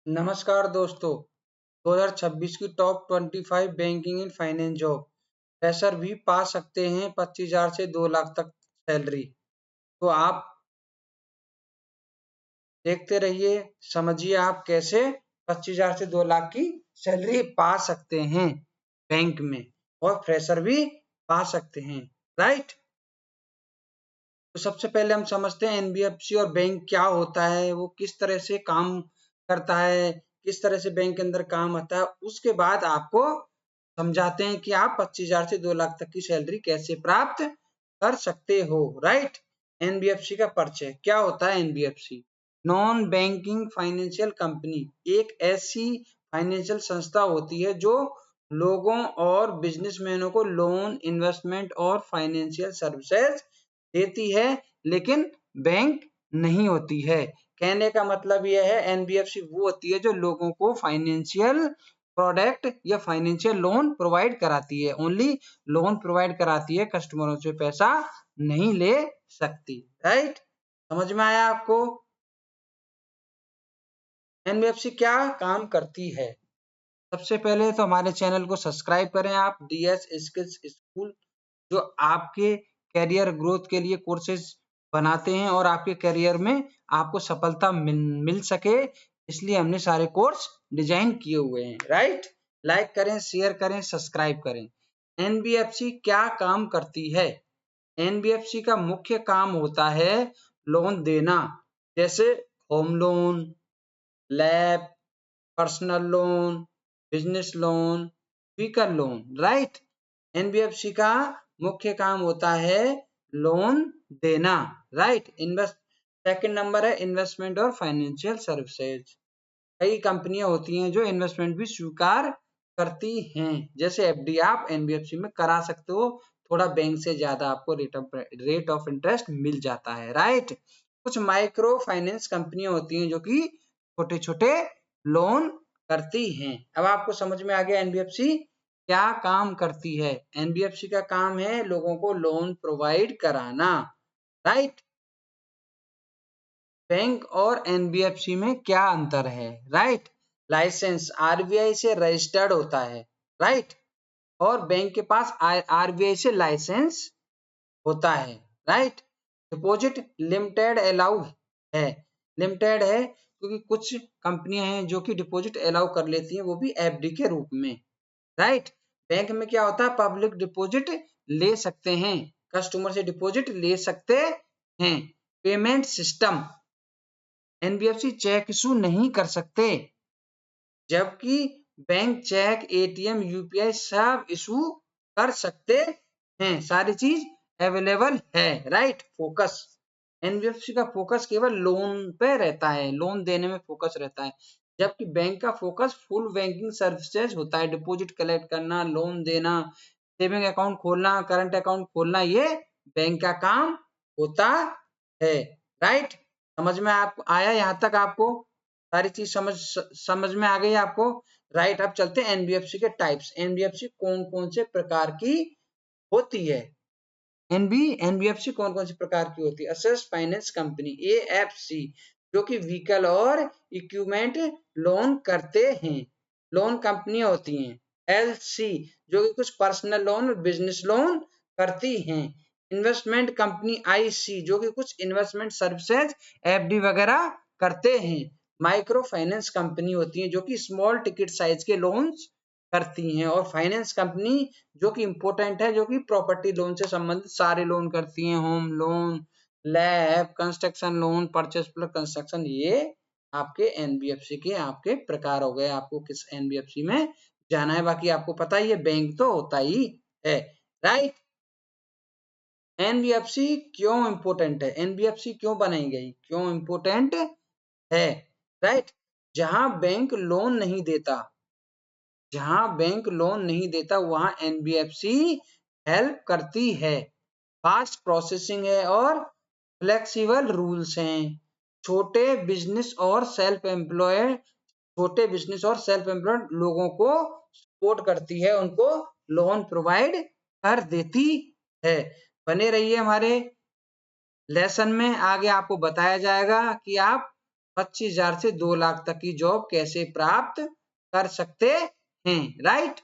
नमस्कार दोस्तों। 2026 की top 25 banking and finance job fresher भी पा सकते हैं 25,000 से 2 लाख तक सैलरी। तो आप देखते रहिए, समझिए आप कैसे 25,000 से 2 लाख की सैलरी पा सकते हैं बैंक में, और फ्रेशर भी पा सकते हैं। राइट। तो सबसे पहले हम समझते हैं एनबीएफसी और बैंक क्या होता है, वो किस तरह से काम करता है, किस तरह से बैंक के अंदर काम आता है। उसके बाद आपको समझाते हैं कि आप 25,000 से 2 लाख तक की सैलरी कैसे प्राप्त कर सकते हो। राइट। एनबीएफसी का परिचय क्या होता है। NBFC non banking financial company एक ऐसी फाइनेंशियल संस्था होती है जो लोगों और बिजनेसमैनों को लोन, इन्वेस्टमेंट और फाइनेंशियल सर्विसेज देती है, लेकिन बैंक नहीं होती है। कहने का मतलब यह है, एनबीएफसी वो होती है जो लोगों को फाइनेंशियल प्रोडक्ट या फाइनेंशियल लोन प्रोवाइड कराती है। ओनली लोन प्रोवाइड कराती है, कस्टमरों से पैसा नहीं ले सकती। राइट। समझ में आया आपको। एनबीएफसी क्या काम करती है। सबसे पहले तो हमारे चैनल को सब्सक्राइब करें आप, डीएस स्किल्स स्कूल, जो आपके करियर ग्रोथ के लिए कोर्सेज बनाते हैं और आपके करियर में आपको सफलता मिल सके, इसलिए हमने सारे कोर्स डिजाइन किए हुए हैं। राइट। लाइक करें, शेयर करें, सब्सक्राइब करें। एनबीएफसी क्या काम करती है। एनबीएफसी का मुख्य काम होता है लोन देना, जैसे home loan, lab, personal loan, business loan, vehicle loan. Right. NBFC का मुख्य काम होता है लोन देना। राइट। सेकंड नंबर है इन्वेस्टमेंट और फाइनेंशियल सर्विसेज। कई कंपनियां होती हैं जो इन्वेस्टमेंट भी स्वीकार करती हैं, जैसे एफडी आप एनबीएफसी में करा सकते हो, थोड़ा बैंक से ज्यादा आपको रेट ऑफ इंटरेस्ट मिल जाता है। राइट। कुछ माइक्रो फाइनेंस कंपनियां होती हैं जो कि छोटे छोटे लोन करती हैं। अब आपको समझ में आ गया एनबीएफसी क्या काम करती है। एनबीएफसी का काम है लोगों को लोन प्रोवाइड कराना। राइट। बैंक और एनबीएफसी में क्या अंतर है। राइट। लाइसेंस आरबीआई से रजिस्टर्ड होता है। राइट। और बैंक के पास आरबीआई से लाइसेंस होता है। राइट। डिपॉजिट लिमिटेड अलाउ है। लिमिटेड है क्योंकि कुछ कंपनियां हैं जो कि डिपॉजिट अलाउ कर लेती हैं, वो भी एफडी के रूप में। राइट। बैंक में क्या होता है, पब्लिक डिपॉजिट ले सकते हैं, कस्टमर से डिपॉजिट ले सकते हैं। Payment system NBFC cheque issue नहीं कर सकते, जबकि बैंक चेक, एटीएम, यूपीआई सब इशू कर सकते हैं। सारी चीज अवेलेबल है। राइट। फोकस एनबीएफसी का फोकस केवल लोन पे रहता है, लोन देने में फोकस रहता है, जबकि बैंक का फोकस फुल बैंकिंग सर्विसेज होता है। डिपॉजिट कलेक्ट करना, लोन देना, सेविंग अकाउंट खोलना, करंट अकाउंट खोलना, ये बैंक का काम होता है। राइट। समझ में आप आया यहाँ तक, आपको सारी चीज समझ में आ गई आपको। राइट। अब चलते हैं एनबीएफसी के टाइप्स। एनबीएफसी कौन कौन से प्रकार की होती है। एनबीएफसी कौन कौन से प्रकार की होती है। असेस्ट फाइनेंस कंपनी एएफसी, जो कि व्हीकल और इक्विपमेंट लोन करते हैं। लोन कंपनियां होती हैं। एलसी, जो कि कुछ पर्सनल लोन और बिजनेस लोन करती हैं। इन्वेस्टमेंट कंपनी आईसी, जो कि कुछ इन्वेस्टमेंट सर्विसेज, एफडी वगैरह करते हैं। माइक्रो फाइनेंस कंपनी होती है जो कि स्मॉल टिकट साइज के लोन्स करती हैं। और फाइनेंस कंपनी जो कि इंपॉर्टेंट है, जो कि प्रॉपर्टी लोन से संबंधित सारे लोन करती हैं, home loan, lab, construction loan, purchase plus construction. ये आपके एनबीएफसी के आपके प्रकार हो गए। आपको किस एनबीएफसी में जाना है, बाकी आपको पता ही है, बैंक तो होता ही है। राइट। एनबीएफसी क्यों इंपॉर्टेंट है, एनबीएफसी क्यों बनाई गई, क्यों इंपॉर्टेंट है। राइट। जहां बैंक लोन नहीं देता, जहां बैंक लोन नहीं देता, वहां एनबीएफसी हेल्प करती है। फास्ट प्रोसेसिंग है और फ्लेक्सिबल रूल्स हैं। छोटे बिजनेस और सेल्फ एम्प्लॉयड छोटे बिजनेस और सेल्फ एम्प्लॉयड लोगों को सपोर्ट करती है, उनको लोन प्रोवाइड कर देती है। बने रहिए हमारे लेसन में, आगे आपको बताया जाएगा कि आप 25,000 से 2 लाख तक की जॉब कैसे प्राप्त कर सकते हैं, राइट।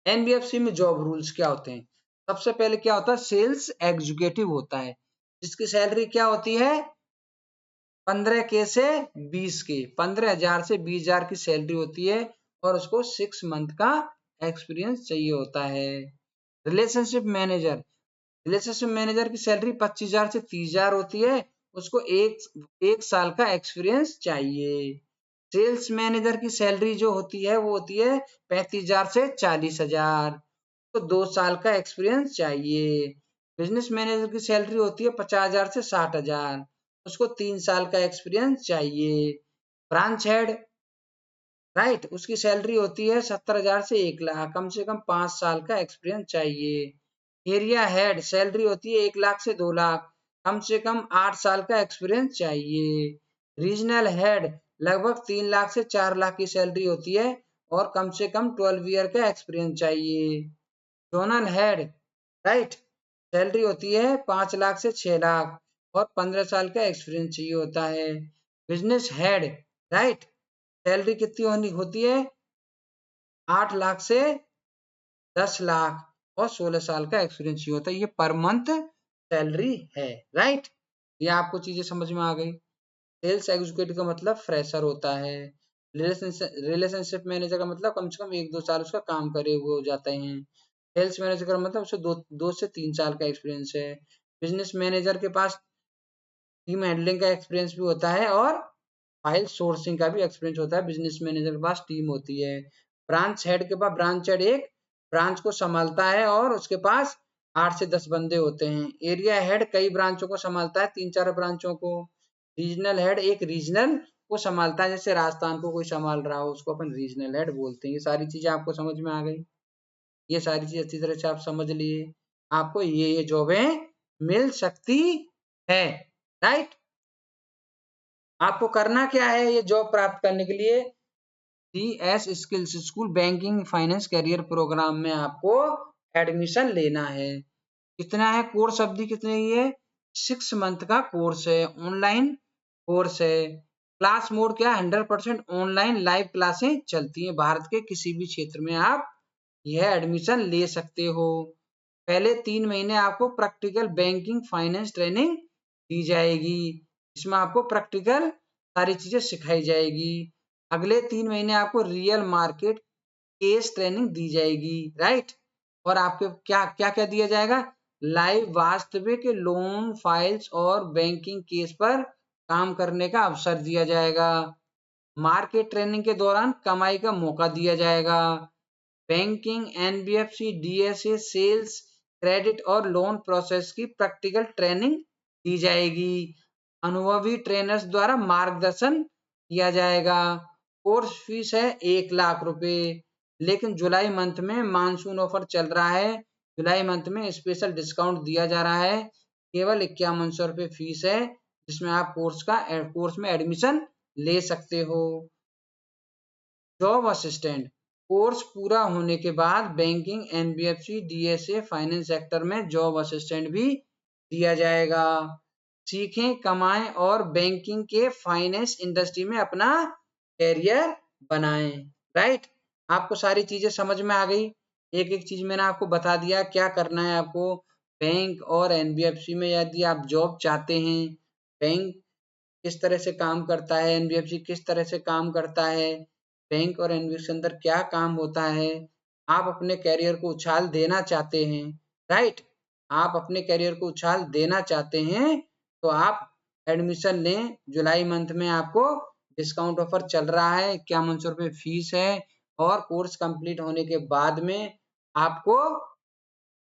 एनबीएफसी में जॉब रूल्स क्या होते हैं? सबसे पहले क्या होता है, सेल्स एग्जीक्यूटिव होता है, जिसकी सैलरी क्या होती है 15K से 20K, 15,000 से 20,000 की सैलरी होती है और उसको 6 मंथ का एक्सपीरियंस चाहिए होता है। रिलेशनशिप मैनेजर, रिलेशनशिप मैनेजर की सैलरी 25,000 से 30,000 होती है, उसको एक साल का एक्सपीरियंस चाहिए। सेल्स मैनेजर की सैलरी जो होती है वो होती है 35,000 से 40,000, तो 2 साल का एक्सपीरियंस चाहिए। बिजनेस मैनेजर की सैलरी होती है 50,000 से 60,000, उसको 3 साल का एक्सपीरियंस चाहिए। ब्रांच हेड, राइट, उसकी सैलरी होती है 70,000 से 1 लाख, कम से कम 5 साल का एक्सपीरियंस चाहिए। एरिया हेड सैलरी होती है 1 लाख से 2 लाख, कम से कम 8 साल का एक्सपीरियंस चाहिए। रीजनल हेड लगभग 3 लाख से 4 लाख की सैलरी होती है और कम से कम 12 ईयर का एक्सपीरियंस चाहिए। जोनल हेड, राइट, सैलरी होती है 5 लाख से 6 लाख और 15 साल का एक्सपीरियंस चाहिए होता है। बिजनेस हेड, राइट, सैलरी कितनी होती है 8 लाख से 10 लाख और 16 साल का एक्सपीरियंस चाहिए होता है। ये पर मंथ सैलरी है, राइट। ये आपको चीजें समझ में आ गई। सेल्स एग्जीक्यूटिव का मतलब फ्रेशर होता है। रिलेशनशिप मैनेजर का मतलब कम से कम 1-2 साल उसका काम करे हुए हो जाते हैं। सेल्स मैनेजर का मतलब उसे 2 से 3 साल का एक्सपीरियंस है। बिजनेस मैनेजर के पास टीम हैंडलिंग का एक्सपीरियंस भी होता है और फाइल सोर्सिंग का भी एक्सपीरियंस होता है। बिजनेस मैनेजर के पास टीम होती है। ब्रांच हेड के पास, ब्रांच हेड एक ब्रांच को संभालता है और उसके पास 8 से 10 बंदे होते हैं। एरिया हेड कई ब्रांचों को संभालता है, 3-4 ब्रांचों को। रीजनल हेड एक रीजनल को संभालता है, जैसे राजस्थान को कोई संभाल रहा हो उसको अपन रीजनल हेड बोलते हैं। ये सारी चीजें आपको समझ में आ गई। ये सारी चीज अच्छी तरह से आप समझ लिए, आपको ये जॉबें मिल सकती है, राइट। आपको करना क्या है ये जॉब प्राप्त करने के लिए, CS skills school banking finance career programme में आपको एडमिशन लेना है। कितना है कोर्स अवधि, कितनी है 6 मंथ का कोर्स है, ऑनलाइन कोर्स है। क्लास मोड क्या, 100% ऑनलाइन लाइव क्लासें चलती हैं। भारत के किसी भी क्षेत्र में आप यह एडमिशन ले सकते हो। पहले 3 महीने आपको प्रैक्टिकल बैंकिंग फाइनेंस ट्रेनिंग दी जाएगी, इसमें आपको प्रैक्टिकल सारी चीजें सिखाई जाएगी। अगले 3 महीने आपको रियल मार्केट केस ट्रेनिंग दी जाएगी, राइट। और आपको क्या क्या क्या दिया जाएगा, लाइव वास्तविक लोन फाइल्स और बैंकिंग केस पर काम करने का अवसर दिया जाएगा। मार्केट ट्रेनिंग के दौरान कमाई का मौका दिया जाएगा। Banking, NBFC, DSA, sales, credit और लोन प्रोसेस की प्रैक्टिकल ट्रेनिंग दी जाएगी। अनुभवी ट्रेनर्स द्वारा मार्गदर्शन किया जाएगा। कोर्स फीस है 1 लाख रुपए, लेकिन जुलाई मंथ में मानसून ऑफर चल रहा है। जुलाई मंथ में स्पेशल डिस्काउंट दिया जा रहा है। केवल 5100 रुपए फीस है, जिसमें आप कोर्स में एडमिशन ले सकते हो। जॉब असिस्टेंट, कोर्स पूरा होने के बाद banking, NBFC, DSA, finance sector में जॉब असिस्टेंट भी दिया जाएगा। सीखें, कमाएं और बैंकिंग के फाइनेंस इंडस्ट्री में अपना कैरियर बनाएं, राइट। आपको सारी चीजें समझ में आ गई। एक एक चीज मैंने आपको बता दिया क्या करना है आपको। बैंक और एनबीएफसी में यदि आप जॉब चाहते हैं, बैंक किस तरह से काम करता है, एनबीएफसी किस तरह से काम करता है, बैंक और एनबीएफसी के अंदर क्या काम होता है, आप अपने करियर को उछाल देना चाहते हैं, राइट, आप अपने करियर को उछाल देना चाहते हैं, तो आप एडमिशन लें। जुलाई मंथ में आपको डिस्काउंट ऑफर चल रहा है, 5100 रुपये फीस है और कोर्स कंप्लीट होने के बाद में आपको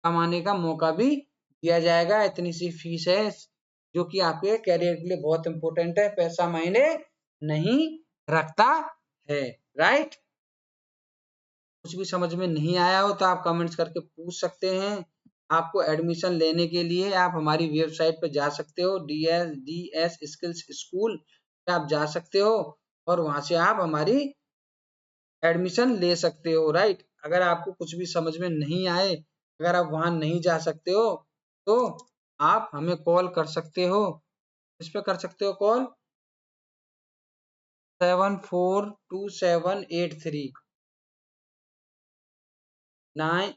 कमाने का मौका भी दिया जाएगा। इतनी सी फीस है जो कि आपके करियर के लिए बहुत इंपॉर्टेंट है, पैसा मायने नहीं रखता है, राइट। कुछ भी समझ में नहीं आया हो तो आप कमेंट्स करके पूछ सकते हैं। आपको एडमिशन लेने के लिए आप हमारी वेबसाइट पर जा सकते हो, DS स्किल्स स्कूल पे आप जा सकते हो और वहां से आप हमारी एडमिशन ले सकते हो, राइट। अगर आपको कुछ भी समझ में नहीं आए, अगर आप वहां नहीं जा सकते हो, तो आप हमें कॉल कर सकते हो। इस पे कर सकते हो कॉल 742783 9।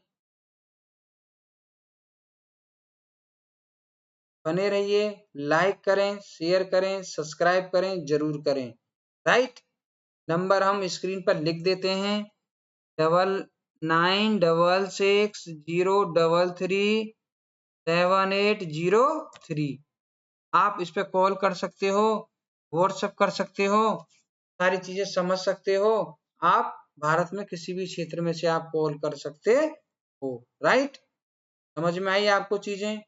बने रहिए, लाइक करें, शेयर करें, सब्सक्राइब करें, जरूर करें। राइट, नंबर हम स्क्रीन पर लिख देते हैं 9966033780 आप इस पे कॉल कर सकते हो, व्हाट्सएप कर सकते हो, सारी चीजें समझ सकते हो। आप भारत में किसी भी क्षेत्र में से आप कॉल कर सकते हो। राइट, समझ में आई आपको चीजें?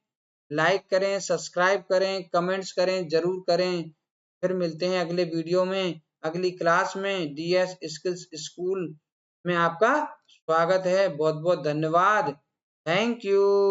लाइक करें, सब्सक्राइब करें, कमेंट्स करें, जरूर करें। फिर मिलते हैं अगले वीडियो में, अगली क्लास में। DS स्किल्स स्कूल में आपका स्वागत है। बहुत बहुत धन्यवाद। Thank you.